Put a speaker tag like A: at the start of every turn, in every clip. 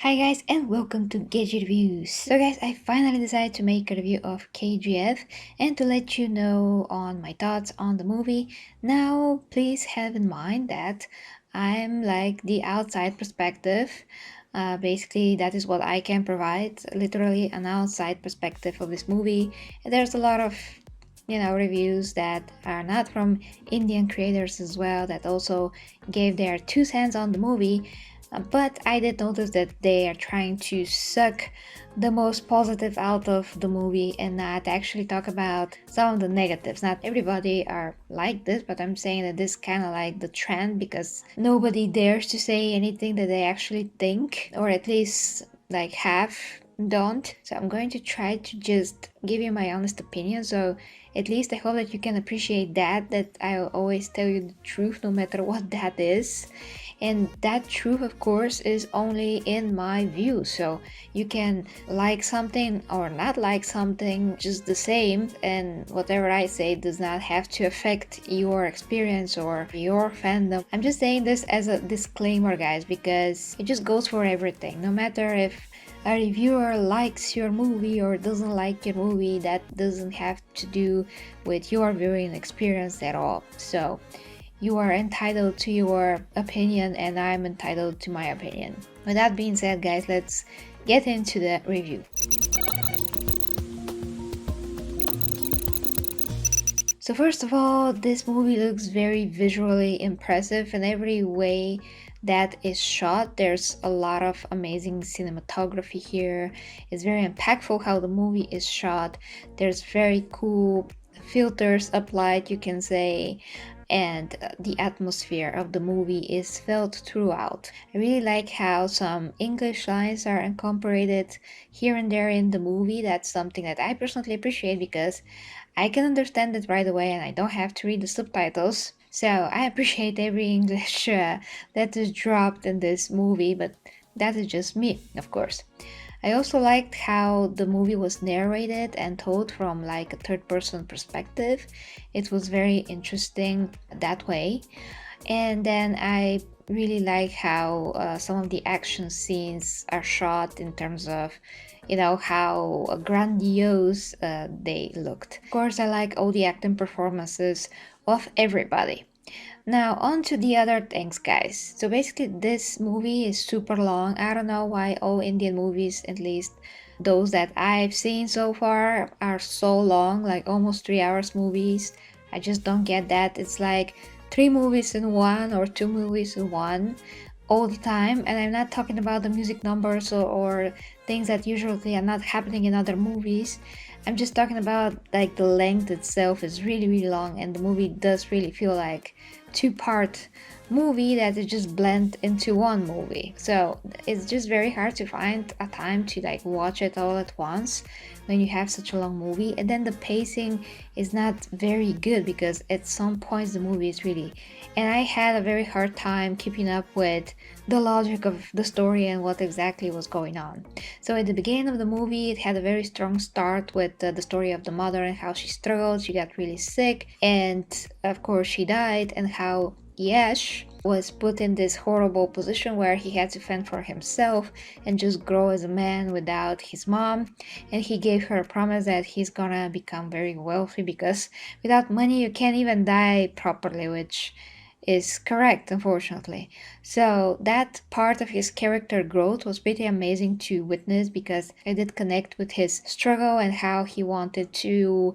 A: Hi guys and welcome to Gadget Reviews. So guys, I finally decided to make a review of K.G.F and to let you know on my thoughts on the movie. Now please have in mind that I'm like the outside perspective. Basically that is what I can provide, literally an outside perspective of this movie. And there's a lot of reviews that are not from Indian creators as well that also gave their 2 cents on the movie. But I did notice that they are trying to suck the most positive out of the movie and not actually talk about some of the negatives. Not everybody are like this, but I'm saying that this kind of like the trend because nobody dares to say anything that they actually think, or at least like half don't. So I'm going to try to just give you my honest opinion. So at least I hope that you can appreciate that I always tell you the truth no matter what that is. And that truth, of course, is only in my view. So you can like something or not like something just the same, and whatever I say does not have to affect your experience or your fandom. I'm just saying this as a disclaimer, guys, because it just goes for everything. No matter if a reviewer likes your movie or doesn't like your movie, that doesn't have to do with your viewing experience at all. So you are entitled to your opinion and I'm entitled to my opinion. With that being said, guys, let's get into the review. So first of all, this movie looks very visually impressive in every way that is shot. There's a lot of amazing cinematography here. It's very impactful how the movie is shot. There's very cool filters applied, you can say, and the atmosphere of the movie is felt throughout. I really like how some English lines are incorporated here and there in the movie. That's something that I personally appreciate because I can understand it right away and I don't have to read the subtitles. So I appreciate every English that is dropped in this movie, but that is just me, of course. I also liked how the movie was narrated and told from like a third person perspective. It was very interesting that way. And then I really like how some of the action scenes are shot in terms of how grandiose they looked. Of course, I like all the acting performances of everybody. Now, on to the other things, guys. So basically, this movie is super long. I don't know why all Indian movies, at least those that I've seen so far, are so long, like almost 3 hours movies. I just don't get that. It's like 3 movies in one or 2 movies in one all the time. And I'm not talking about the music numbers or things that usually are not happening in other movies. I'm just talking about like the length itself is really, really long, and the movie does really feel like two-part movie that is just blend into one movie. So it's just very hard to find a time to like watch it all at once when you have such a long movie. And then the pacing is not very good because at some points the movie is really, and I had a very hard time keeping up with the logic of the story and what exactly was going on. So at the beginning of the movie, it had a very strong start with the story of the mother and how she struggled. She got really sick, and of course she died, and how Yash was put in this horrible position where he had to fend for himself and just grow as a man without his mom. And he gave her a promise that he's gonna become very wealthy because without money you can't even die properly, which is correct, unfortunately. So that part of his character growth was pretty amazing to witness because I did connect with his struggle and how he wanted to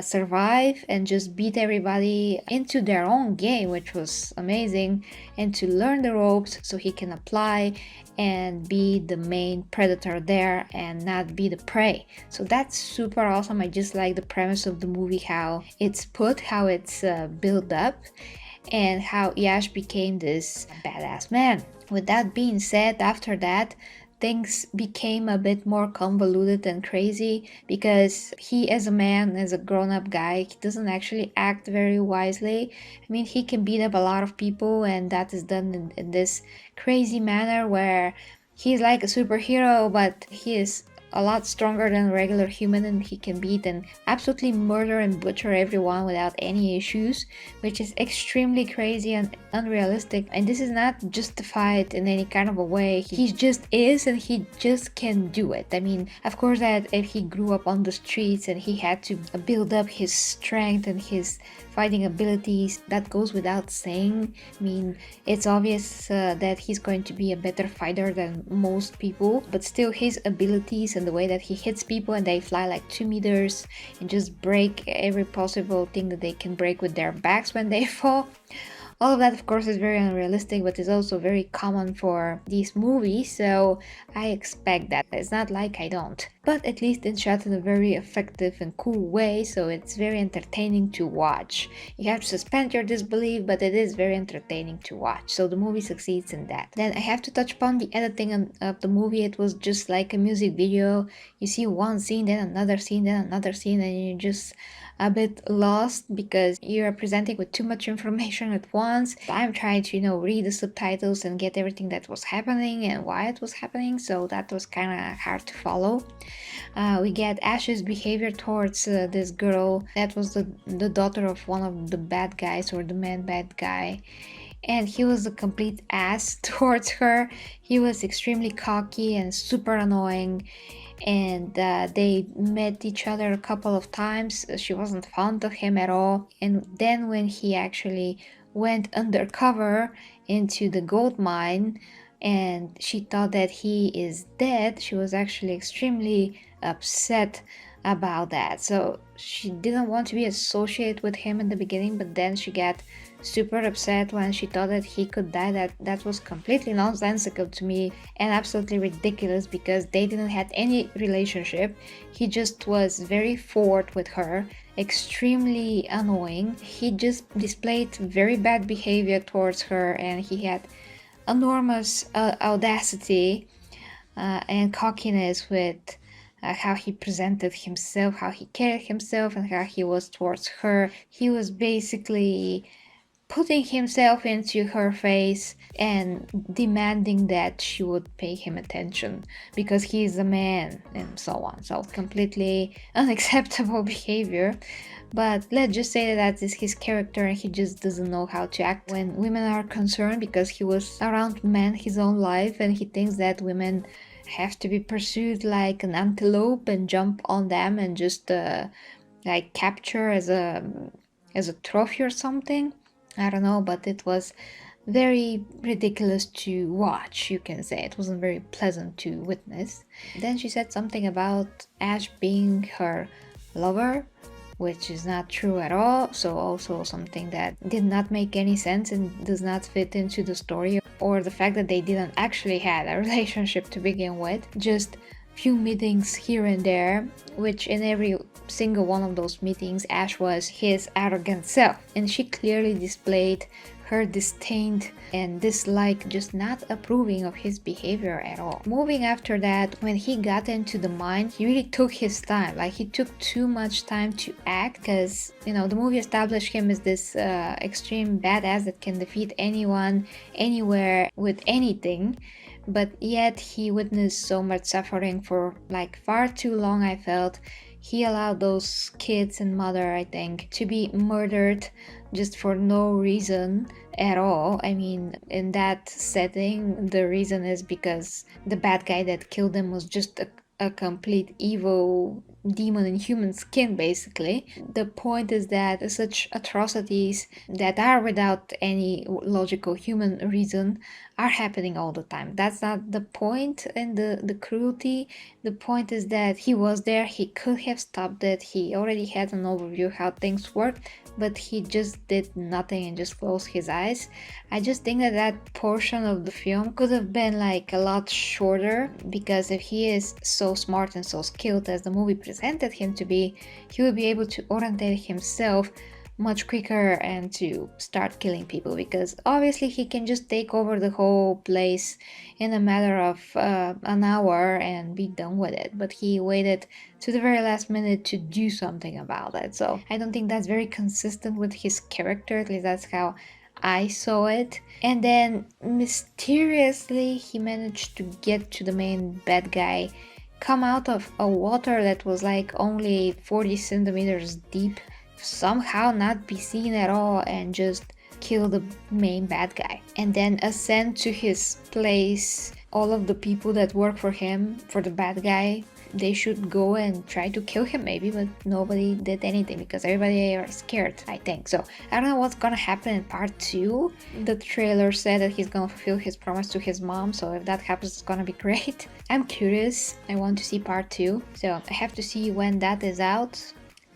A: survive and just beat everybody into their own game, which was amazing, and to learn the ropes so he can apply and be the main predator there and not be the prey. So that's super awesome. I just like the premise of the movie, how it's put, how it's built up, and how Yash became this badass man. With that being said, after that, things became a bit more convoluted and crazy because he, as a man, as a grown-up guy, he doesn't actually act very wisely. I mean, he can beat up a lot of people, and that is done in this crazy manner where he's like a superhero, but he is a lot stronger than a regular human, and he can beat and absolutely murder and butcher everyone without any issues, which is extremely crazy and unrealistic. And this is not justified in any kind of a way. He just is, and he just can do it. I mean, of course, that if he grew up on the streets and he had to build up his strength and his fighting abilities, that goes without saying. I mean, it's obvious that he's going to be a better fighter than most people, but still his abilities and the way that he hits people and they fly like 2 meters and just break every possible thing that they can break with their backs when they fall. All of that, of course, is very unrealistic, but is also very common for these movies, so I expect that. It's not like I don't. But at least it's shot in a very effective and cool way, so it's very entertaining to watch. You have to suspend your disbelief, but it is very entertaining to watch, so the movie succeeds in that. Then I have to touch upon the editing of the movie. It was just like a music video. You see one scene, then another scene, then another scene, and you just a bit lost because you're presenting with too much information at once. I'm trying to, read the subtitles and get everything that was happening and why it was happening, so that was kind of hard to follow. We get Ash's behavior towards this girl that was the daughter of one of the bad guys, or the main bad guy, and he was a complete ass towards her. He was extremely cocky and super annoying, and they met each other a couple of times. She wasn't fond of him at all, and then when he actually went undercover into the gold mine and she thought that he is dead, she was actually extremely upset about that. So she didn't want to be associated with him in the beginning, but then she got super upset when she thought that he could die. That was completely nonsensical to me and absolutely ridiculous, because they didn't have any relationship. He just was very forward with her, extremely annoying. He just displayed very bad behavior towards her, and he had enormous audacity and cockiness with how he presented himself, how he carried himself, and how he was towards her. He was basically putting himself into her face and demanding that she would pay him attention because he is a man and so on. So completely unacceptable behavior. But let's just say that is his character, and he just doesn't know how to act when women are concerned, because he was around men his own life and he thinks that women have to be pursued like an antelope and jump on them and just like capture as a trophy or something. I don't know, but it was very ridiculous to watch, you can say. It wasn't very pleasant to witness. Then she said something about Ash being her lover, which is not true at all. So also something that did not make any sense and does not fit into the story, or the fact that they didn't actually have a relationship to begin with. Just few meetings here and there, which in every single one of those meetings Ash was his arrogant self, and she clearly displayed her disdain and dislike, just not approving of his behavior at all. Moving after that, when he got into the mine, he really took his time. Like, he took too much time to act, because the movie established him as this extreme badass that can defeat anyone, anywhere, with anything. But yet he witnessed so much suffering for like far too long, I felt. He allowed those kids and mother, I think, to be murdered just for no reason at all. I mean, in that setting, the reason is because the bad guy that killed them was just a complete evil demon in human skin, basically. The point is that such atrocities that are without any logical human reason are happening all the time. That's not the point in the cruelty. The point is that he was there, he could have stopped it, he already had an overview how things work, but he just did nothing and just closed his eyes. I just think that portion of the film could have been like a lot shorter, because if he is so smart and so skilled as the movie presented him to be, he would be able to orientate himself much quicker and to start killing people, because obviously he can just take over the whole place in a matter of an hour and be done with it, but he waited to the very last minute to do something about it. So I don't think that's very consistent with his character, at least that's how I saw it. And then mysteriously he managed to get to the main bad guy come out of a water that was like only 40 centimeters deep, somehow not be seen at all, and just kill the main bad guy, and then ascend to his place. All of the people that work for him, for the bad guy, they should go and try to kill him maybe, but nobody did anything because everybody are scared, I think. So I don't know what's gonna happen in part 2. The trailer said that he's gonna fulfill his promise to his mom, so if that happens, it's gonna be great. I'm curious, I want to see part 2, so I have to see when that is out.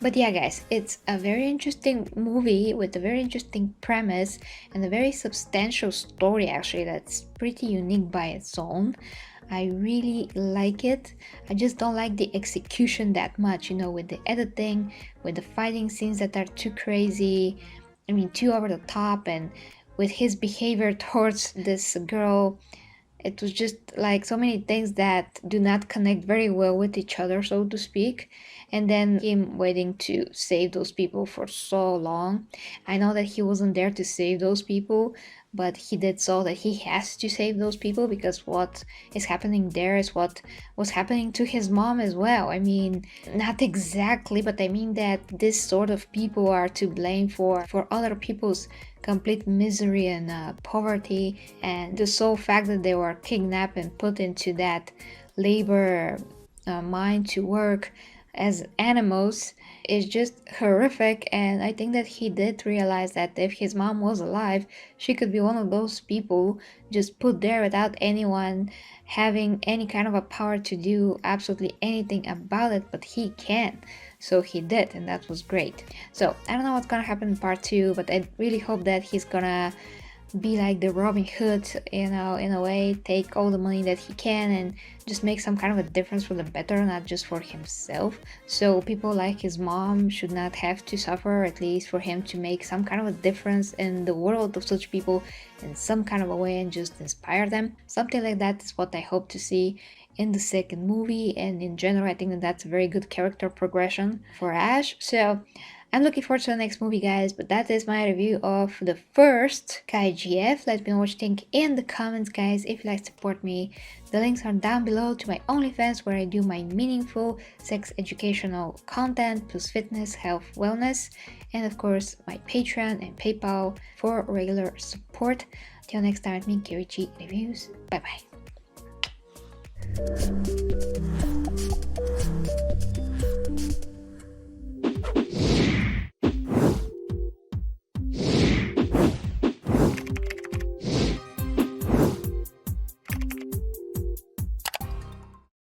A: But yeah, guys, it's a very interesting movie with a very interesting premise and a very substantial story, actually, that's pretty unique by its own. I really like it. I just don't like the execution that much, with the editing, with the fighting scenes that are too crazy, too over the top, and with his behavior towards this girl. It was just like so many things that do not connect very well with each other, so to speak. And then him waiting to save those people for so long. I know that he wasn't there to save those people, but he did so that he has to save those people, because what is happening there is what was happening to his mom as well. Not exactly, but I mean that this sort of people are to blame for other people's complete misery and poverty, and the sole fact that they were kidnapped and put into that labor mine to work as animals is just horrific. And I think that he did realize that if his mom was alive, she could be one of those people just put there without anyone having any kind of a power to do absolutely anything about it, but he can. So he did, and that was great. So I don't know what's gonna happen in part 2, but I really hope that he's gonna be like the Robin Hood, in a way, take all the money that he can and just make some kind of a difference for the better, not just for himself. So people like his mom should not have to suffer, at least for him to make some kind of a difference in the world of such people in some kind of a way and just inspire them. Something like that is what I hope to see in the second movie, and in general I think that that's a very good character progression for Ash. So I'm looking forward to the next movie, guys, but that is my review of the first K.G.F. Let me know what you think in the comments, guys. If you like to support me, the links are down below to my OnlyFans, where I do my meaningful sex educational content, plus fitness, health, wellness, and of course my Patreon and PayPal for regular support. Till next time, with me, K.G. Reviews. Bye bye.